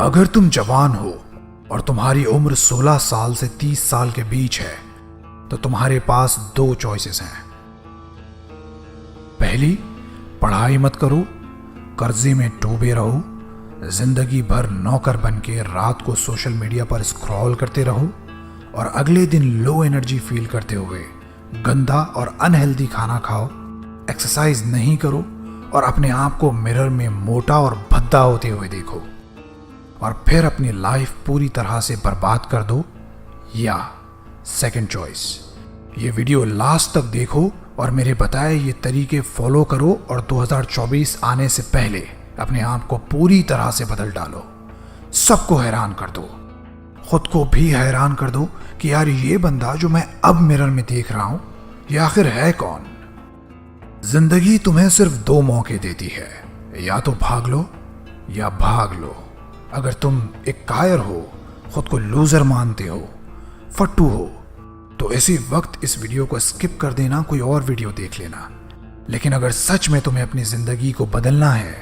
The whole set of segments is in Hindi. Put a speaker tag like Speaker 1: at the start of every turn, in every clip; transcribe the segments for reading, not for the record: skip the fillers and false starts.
Speaker 1: अगर तुम जवान हो और तुम्हारी उम्र 16 साल से 30 साल के बीच है तो तुम्हारे पास दो चॉइसेस हैं। पहली, पढ़ाई मत करो, कर्जे में डूबे रहो, जिंदगी भर नौकर बन के रात को सोशल मीडिया पर स्क्रॉल करते रहो और अगले दिन लो एनर्जी फील करते हुए गंदा और अनहेल्दी खाना खाओ, एक्सरसाइज नहीं करो और अपने आप को मिरर में मोटा और भद्दा होते हुए देखो और फिर अपनी लाइफ पूरी तरह से बर्बाद कर दो। या सेकंड चॉइस, ये वीडियो लास्ट तक देखो और मेरे बताए ये तरीके फॉलो करो और 2024 आने से पहले अपने आप को पूरी तरह से बदल डालो। सबको हैरान कर दो, खुद को भी हैरान कर दो कि यार ये बंदा जो मैं अब मिरर में देख रहा हूं ये आखिर है कौन। जिंदगी तुम्हें सिर्फ दो मौके देती है, या तो भाग लो या भाग लो। अगर तुम एक कायर हो, खुद को लूजर मानते हो, फट्टू हो, तो इसी वक्त इस वीडियो को स्किप कर देना, कोई और वीडियो देख लेना। लेकिन अगर सच में तुम्हें अपनी जिंदगी को बदलना है,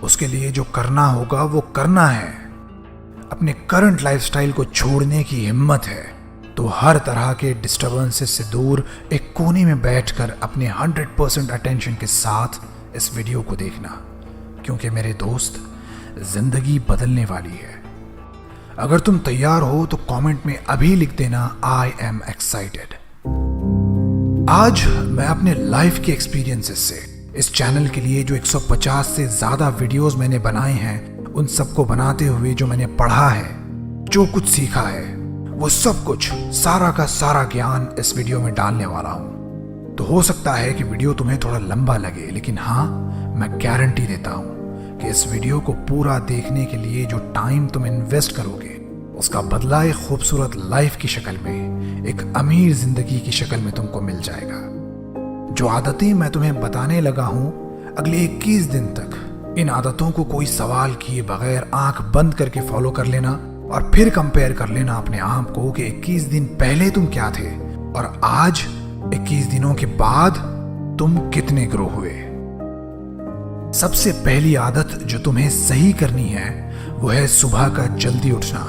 Speaker 1: उसके लिए जो करना होगा वो करना है, अपने करंट लाइफस्टाइल को छोड़ने की हिम्मत है, तो हर तरह के डिस्टर्बेंसेस से दूर एक कोने में बैठकर अपने 100% अटेंशन के साथ इस वीडियो को देखना, क्योंकि मेरे दोस्त जिंदगी बदलने वाली है। अगर तुम तैयार हो तो कमेंट में अभी लिख देना आई एम एक्साइटेड। आज मैं अपने लाइफ के एक्सपीरियंसेस से इस चैनल के लिए जो 150 से ज्यादा वीडियोस मैंने बनाए हैं, उन सबको बनाते हुए जो मैंने पढ़ा है, जो कुछ सीखा है, वो सब कुछ सारा का सारा ज्ञान इस वीडियो में डालने वाला हूं। तो हो सकता है कि वीडियो तुम्हें थोड़ा लंबा लगे, लेकिन हाँ, मैं गारंटी देता हूं कि इस वीडियो को पूरा देखने के लिए जो टाइम तुम इन्वेस्ट करोगे उसका बदला एक खूबसूरत लाइफ की शक्ल में, एक अमीर जिंदगी की शक्ल में तुमको मिल जाएगा। जो आदतें मैं तुम्हें बताने लगा हूं, अगले 21 दिन तक इन आदतों को कोई सवाल किए बगैर आंख बंद करके फॉलो कर लेना और फिर कंपेयर कर लेना अपने आप को कि 21 दिन पहले तुम क्या थे और आज 21 दिनों के बाद तुम कितने ग्रो हुए। सबसे पहली आदत जो तुम्हें सही करनी है वो है सुबह का जल्दी उठना।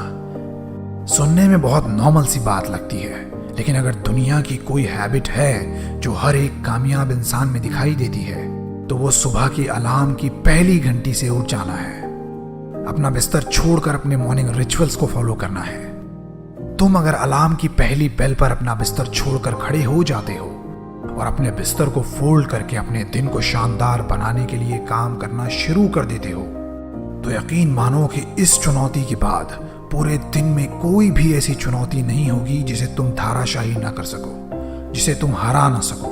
Speaker 1: सुनने में बहुत नॉर्मल सी बात लगती है, लेकिन अगर दुनिया की कोई हैबिट है जो हर एक कामयाब इंसान में दिखाई देती है तो वो सुबह की अलार्म की पहली घंटी से उठ जाना है। अपना बिस्तर छोड़कर अपने मॉर्निंग रिचुअल्स को फॉलो करना है। तुम अगर अलार्म की पहली बेल पर अपना बिस्तर छोड़कर खड़े हो जाते हो और अपने बिस्तर को फोल्ड करके अपने दिन को शानदार बनाने के लिए काम करना शुरू कर देते हो, तो यकीन मानो कि इस चुनौती के बाद पूरे दिन में कोई भी ऐसी चुनौती नहीं होगी जिसे तुम धाराशाही ना कर सको, जिसे तुम हरा ना सको।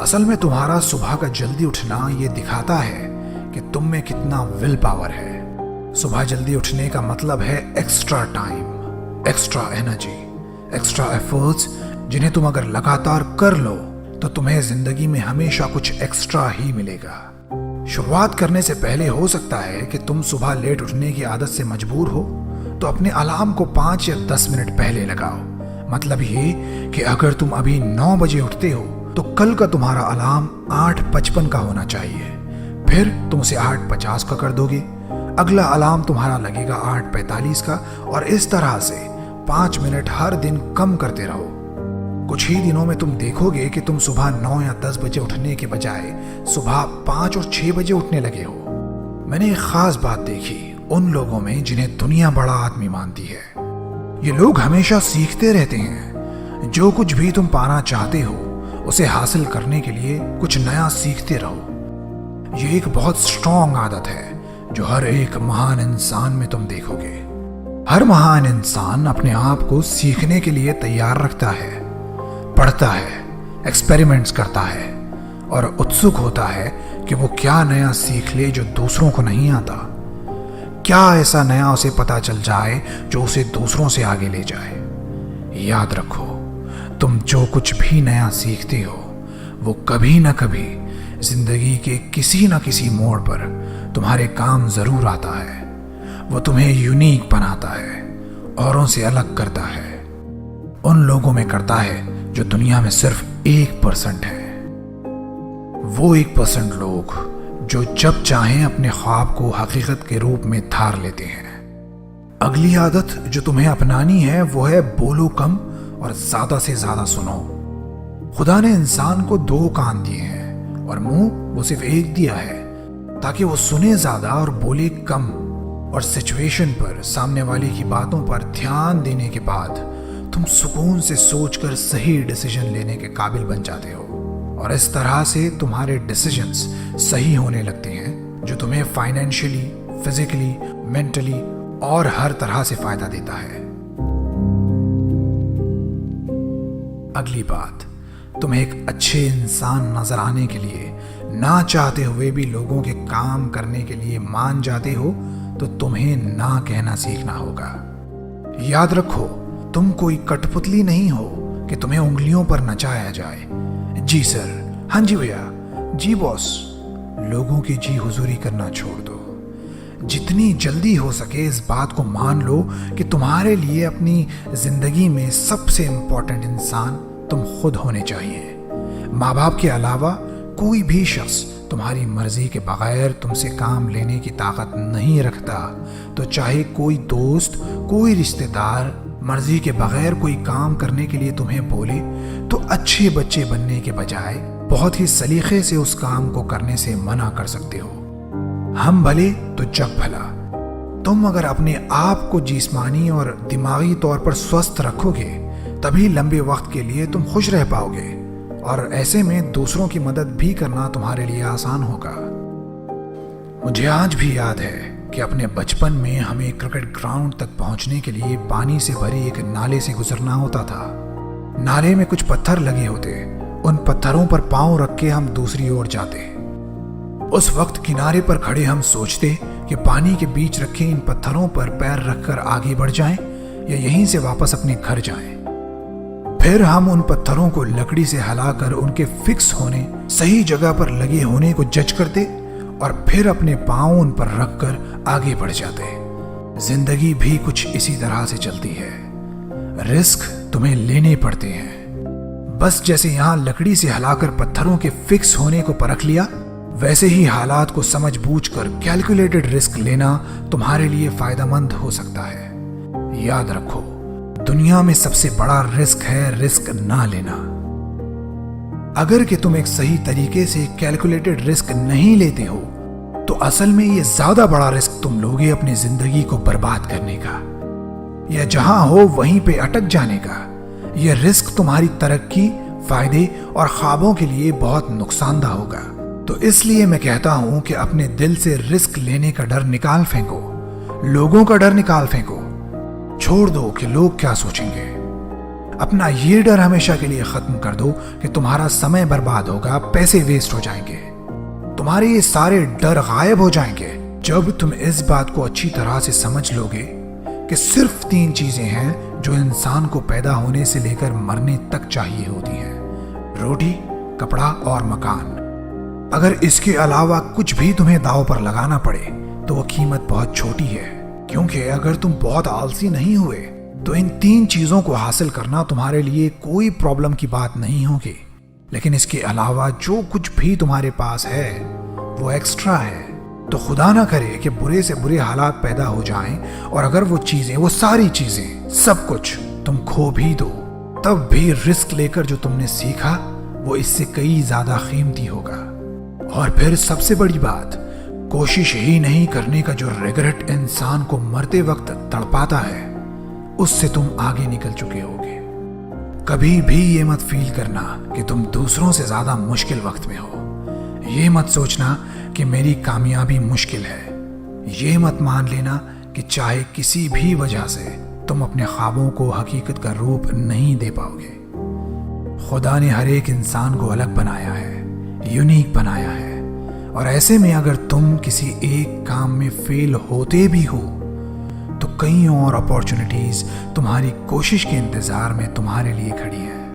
Speaker 1: असल में तुम्हारा सुबह का जल्दी उठना ये दिखाता है कि तुम में कितना विल पावर है। सुबह जल्दी उठने का मतलब है extra time, extra energy, extra efforts, जिन्हें तुम अगर लगातार कर लो तो तुम्हें जिंदगी में हमेशा कुछ एक्स्ट्रा ही मिलेगा। शुरुआत करने से पहले हो सकता है कि तुम सुबह लेट उठने की आदत से मजबूर हो, तो अपने अलार्म को 5 या 10 मिनट पहले लगाओ। मतलब ये कि अगर तुम अभी 9 बजे उठते हो तो कल का तुम्हारा अलार्म 8:55 का होना चाहिए, फिर तुम उसे 8:50 का कर दोगे, अगला अलार्म तुम्हारा लगेगा 8:45 का, और इस तरह से 5 मिनट हर दिन कम करते रहो। कुछ ही दिनों में तुम देखोगे कि तुम सुबह 9 या 10 बजे उठने के बजाय सुबह 5 और 6 बजे उठने लगे हो। मैंने एक खास बात देखी उन लोगों में जिन्हें दुनिया बड़ा आदमी मानती है। ये लोग हमेशा सीखते रहते हैं। जो कुछ भी तुम पाना चाहते हो उसे हासिल करने के लिए कुछ नया सीखते रहो। ये एक बहुत स्ट्रॉन्ग आदत है जो हर एक महान इंसान में तुम देखोगे। हर महान इंसान अपने आप को सीखने के लिए तैयार रखता है, पढ़ता है, एक्सपेरिमेंट्स करता है और उत्सुक होता है कि वो क्या नया सीख ले जो दूसरों को नहीं आता। क्या ऐसा नया उसे पता चल जाए जो उसे दूसरों से आगे ले जाए। याद रखो, तुम जो कुछ भी नया सीखते हो वो कभी ना कभी जिंदगी के किसी न किसी मोड़ पर तुम्हारे काम जरूर आता है। वो तुम्हें यूनिक बनाता है, औरों से अलग करता है, उन लोगों में करता है जो दुनिया में सिर्फ 1% है। वो 1% लोग जो जब चाहें अपने ख्वाब को हकीकत के रूप में धार लेते हैं। अगली आदत जो तुम्हें अपनानी है वो है बोलो कम और ज्यादा से ज्यादा सुनो। खुदा ने इंसान को 2 कान दिए हैं और मुंह वो सिर्फ एक दिया है ताकि वो सुने ज्यादा और बोले कम। और सिचुएशन पर, सामने वाले की बातों पर ध्यान देने के बाद तुम सुकून से सोचकर सही डिसीजन लेने के काबिल बन जाते हो। और इस तरह से तुम्हारे डिसीजंस सही होने लगते हैं जो तुम्हें फाइनेंशियली, फिजिकली, मेंटली और हर तरह से फायदा देता है। अगली बात, तुम एक अच्छे इंसान नजर आने के लिए ना चाहते हुए भी लोगों के काम करने के लिए मान जाते हो तो तुम्हें ना कहना सीखना होगा। याद रखो, तुम कोई कठपुतली नहीं हो कि तुम्हें उंगलियों पर नचाया जाए। जी सर, हाँ जी भैया, जी बॉस। लोगों की जी हुजूरी करना छोड़ दो। जितनी जल्दी हो सके इस बात को मान लो कि तुम्हारे लिए अपनी जिंदगी में सबसे इंपॉर्टेंट इंसान तुम खुद होने चाहिए। माँ बाप के अलावा कोई भी शख्स तुम्हारी मर्जी के बगैर तुमसे काम लेने की ताकत नहीं रखता। तो चाहे कोई दोस्त, कोई रिश्तेदार मर्जी के बगैर कोई काम करने के लिए तुम्हें बोले तो अच्छे बच्चे बनने के बजाय बहुत ही सलीके से उस काम को करने से मना कर सकते हो। हम भले तो जग भला। तुम अगर अपने आप को जिस्मानी और दिमागी तौर पर स्वस्थ रखोगे तभी लंबे वक्त के लिए तुम खुश रह पाओगे और ऐसे में दूसरों की मदद भी करना तुम्हारे लिए आसान होगा। मुझे आज भी याद है कि अपने बचपन में हमें क्रिकेट ग्राउंड तक पहुंचने के लिए पानी से भरी एक नाले से गुजरना होता था। नाले में कुछ पत्थर लगे होते, उन पत्थरों पर पांव रख के हम दूसरी ओर जाते। उस वक्त किनारे पर खड़े हम सोचते कि पानी के बीच रखे इन पत्थरों पर पैर रखकर आगे बढ़ जाएं या यहीं से वापस अपने घर जाएं। फिर हम उन पत्थरों को लकड़ी से हिलाकर उनके फिक्स होने, सही जगह पर लगे होने को जज करते और फिर अपने पांव उन पर रखकर आगे बढ़ जाते। जिंदगी भी कुछ इसी तरह से चलती है। रिस्क तुम्हें लेने पड़ते हैं। बस जैसे यहां लकड़ी से हिलाकर पत्थरों के फिक्स होने को परख लिया, वैसे ही हालात को समझ बूझकर कैलकुलेटेड रिस्क लेना तुम्हारे लिए फायदेमंद हो सकता है। याद रखो, दुनिया में सबसे बड़ा रिस्क है रिस्क ना लेना। अगर कि तुम एक सही तरीके से कैलकुलेटेड रिस्क नहीं लेते हो तो असल में ये ज्यादा बड़ा रिस्क तुम लोगे अपनी जिंदगी को बर्बाद करने का या जहां हो वहीं पे अटक जाने का। यह रिस्क तुम्हारी तरक्की, फायदे और ख्वाबों के लिए बहुत नुकसानदा होगा। तो इसलिए मैं कहता हूं कि अपने दिल से रिस्क लेने का डर निकाल फेंको, लोगों का डर निकाल फेंको। छोड़ दो कि लोग क्या सोचेंगे। अपना ये डर हमेशा के लिए खत्म कर दो कि तुम्हारा समय बर्बाद होगा, पैसे वेस्ट हो जाएंगे, तुम्हारे ये सारे डर गायब हो जाएंगे जब तुम इस बात को अच्छी तरह से समझ लोगे कि सिर्फ 3 चीजें हैं जो इंसान को पैदा होने से लेकर मरने तक चाहिए होती हैं: रोटी, कपड़ा और मकान। अगर इसके अलावा कुछ भी तुम्हें दांव पर लगाना पड़े तो वो कीमत बहुत छोटी है, क्योंकि अगर तुम बहुत आलसी नहीं हुए तो इन 3 चीजों को हासिल करना तुम्हारे लिए कोई प्रॉब्लम की बात नहीं होगी। लेकिन इसके अलावा जो कुछ भी तुम्हारे पास है वो एक्स्ट्रा है। तो खुदा ना करे कि बुरे से बुरे हालात पैदा हो जाएं और अगर वो चीजें, वो सारी चीजें, सब कुछ तुम खो भी दो, तब भी रिस्क लेकर जो तुमने सीखा वो इससे कई ज्यादा कीमती होगा। और फिर सबसे बड़ी बात, कोशिश ही नहीं करने का जो रिग्रेट इंसान को मरते वक्त तड़पाता है, उससे तुम आगे निकल चुके होगे। कभी भी ये मत फील करना कि तुम दूसरों से ज्यादा मुश्किल वक्त में हो। ये मत सोचना कि मेरी कामयाबी मुश्किल है। ये मत मान लेना कि चाहे किसी भी वजह से तुम अपने ख्वाबों को हकीकत का रूप नहीं दे पाओगे। खुदा ने हर एक इंसान को अलग बनाया है, यूनिक बनाया है, और ऐसे में अगर तुम किसी एक काम में फेल होते भी हो तो कई और अपॉर्चुनिटीज तुम्हारी कोशिश के इंतजार में तुम्हारे लिए खड़ी है।